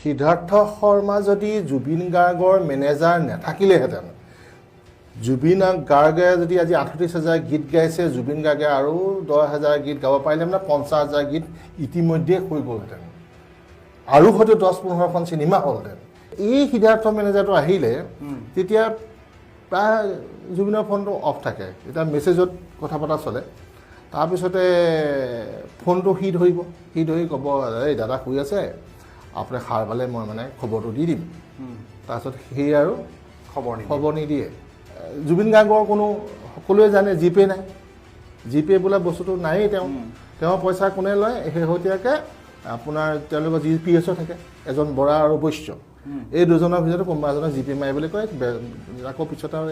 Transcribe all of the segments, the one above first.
সিদ্ধাৰ্থ শৰ্মা যদি জুবিন গাৰ্গৰ মেনেজাৰ নাথাকিলেহেঁতেন, জুবিন গাৰ্গে যদি আজি 38,000 গীত গাইছে, জুবিন গাৰ্গে আৰু 10,000 গীত গাব পাৰিলেহেঁতেন, 50,000 গীত ইতিমধ্যে হৈ গ'লহেঁতেন, আৰু হয়তো 10-15খন চিনেমা হ'লহেঁতেন। এই সিদ্ধাৰ্থ মেনেজাৰটো আহিলে তেতিয়া প্ৰায় জুবিনৰ ফোনটো অফ থাকে, এতিয়া মেছেজত কথা পতা চলে। তাৰপিছতে ফোনটো সি ধৰি ক'ব, এই দাদা শুই আছে, আপুনি সাৰ পালে মই মানে খবৰটো দি দিম। তাৰপিছত সি আৰু খবৰ নিদিয়ে। জুবিন গাৰ্গৰ কোনো সকলোৱে জানে জিপে নাই, জিপে বোলা বস্তুটো নায়েই। তেওঁ পইচা কোনে লয়, শেহতীয়াকৈ আপোনাৰ তেওঁলোকৰ GPSও থাকে, এজন বৰা আৰু বৈশ্য, এই দুজনৰ ভিতৰত কোনোবা এজনক জিপে মাৰিবলৈ কয়, আকৌ পিছত আৰু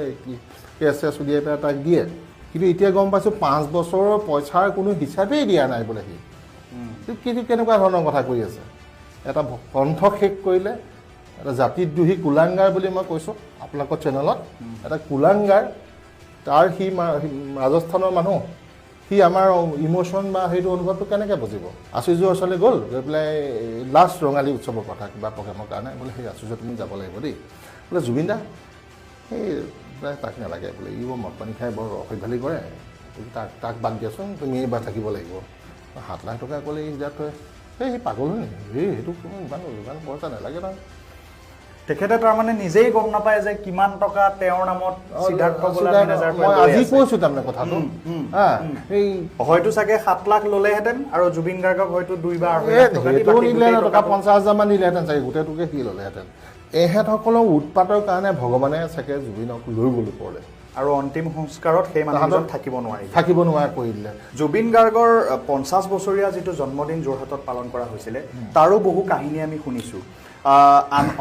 কেছ উলিয়াই পেলাই তাক দিয়ে। কিন্তু এতিয়া গম পাইছোঁ 5 বছৰৰ পইচাৰ কোনো হিচাপেই দিয়া নাই বোলে সি। কেনেকুৱা ধৰণৰ কথা কৈ আছে। এটা কণ্ঠ শেষ কৰিলে, এটা জাতিদ্ৰোহী কুলাংগাৰ বুলি মই কৈছোঁ আপোনালোকৰ চেনেলত, এটা কুলাংগাৰ। তাৰ সি ৰাজস্থানৰ মানুহ, সি আমাৰ ইম'শ্যন বা সেইটো অনুভৱটো কেনেকৈ বুজিব। আচুৰ্যৰ ওচৰলৈ গ'ল, গৈ পেলাই লাষ্ট ৰঙালী উৎসৱৰ কথা কিবা প্ৰগ্ৰেমৰ কাৰণে বোলে, সেই আচুৰ্য তুমি যাব লাগিব দেই বোলে, জুবিন দা সেই তাক নালাগে বোলে, ই মদ পানী খাই বৰ অসভ্যালি কৰে, তাক বাদ দিয়াচোন, তুমি এইবাৰ থাকিব লাগিব। 7 লাখ টকা ক'লে সিদ্ধাৰ্থই, সেই পাগল হয় নেকি, সেইটো ইমান পইচা নালাগে নহয়। তেখেতে তাৰমানে নিজেই গম নাপায় যে কিমান টকা তেওঁৰ নামত সিদ্ধাৰ্থ মই আজি কৈছোঁ তাৰমানে কথাটো। হয়তো চাগে 7 লাখ ল'লেহেঁতেন আৰু জুবিন গাৰ্গক হয়তো 2 বা 50,000 মান দিলেহেঁতেন চাগে, গোটেইটোকে সি ল'লেহেঁতেন। এহেঁতসকলৰ উৎপাতৰ কাৰণে ভগৱানে চাগে জুবিনক লৈ গ'ল ওপৰলৈ, আৰু অন্তিম সংস্কাৰত সেই মানুহজন থাকিব নোৱাৰা কৰি দিলে। জুবিন গাৰ্গৰ 50 বছৰীয়া যিটো জন্মদিন যোৰহাটত পালন কৰা হৈছিলে, তাৰো বহু কাহিনী আমি শুনিছোঁ।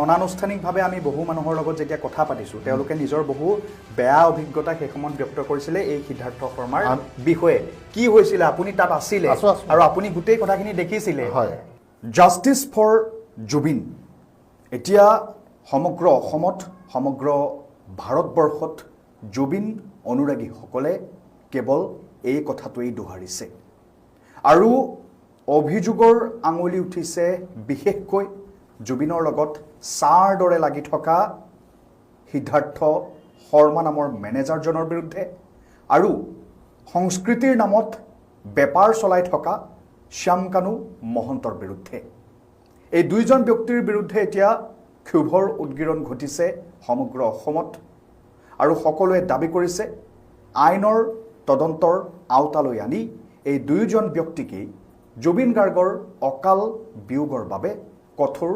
অনানুষ্ঠানিকভাৱে আমি বহু মানুহৰ লগত যেতিয়া কথা পাতিছোঁ, তেওঁলোকে নিজৰ বহু বেয়া অভিজ্ঞতা সেই সময়ত ব্যক্ত কৰিছিলে এই সিদ্ধাৰ্থ শৰ্মাৰ বিষয়ে। কি হৈছিলে, আপুনি তাত আছিলে আৰু আপুনি গোটেই কথাখিনি দেখিছিলে। Justice for Zubeen. এতিয়া সমগ্ৰ অসমত, সমগ্ৰ ভাৰতবৰ্ষত জুবিন অনুৰাগীসকলে কেৱল এই কথাটোৱেই দোহাৰিছে, আৰু অভিযোগৰ আঙুলি উঠিছে বিশেষকৈ জুবিনৰ লগত ছাৰ দৰে লাগি থকা সিদ্ধাৰ্থ শৰ্মা নামৰ মেনেজাৰজনৰ বিৰুদ্ধে, আৰু সংস্কৃতিৰ নামত বেপাৰ চলাই থকা শ্যামকানু মহন্তৰ বিৰুদ্ধে। এই দুইজন ব্যক্তিৰ বিৰুদ্ধে এতিয়া ক্ষোভৰ উদগিৰণ ঘটিছে সমগ্ৰ অসমত, আৰু সকলোৱে দাবী কৰিছে আইনৰ তদন্তৰ আওতালৈ আনি এই দুয়োজন ব্যক্তিকেই জুবিন গাৰ্গৰ অকাল বিয়োগৰ বাবে কঠোৰ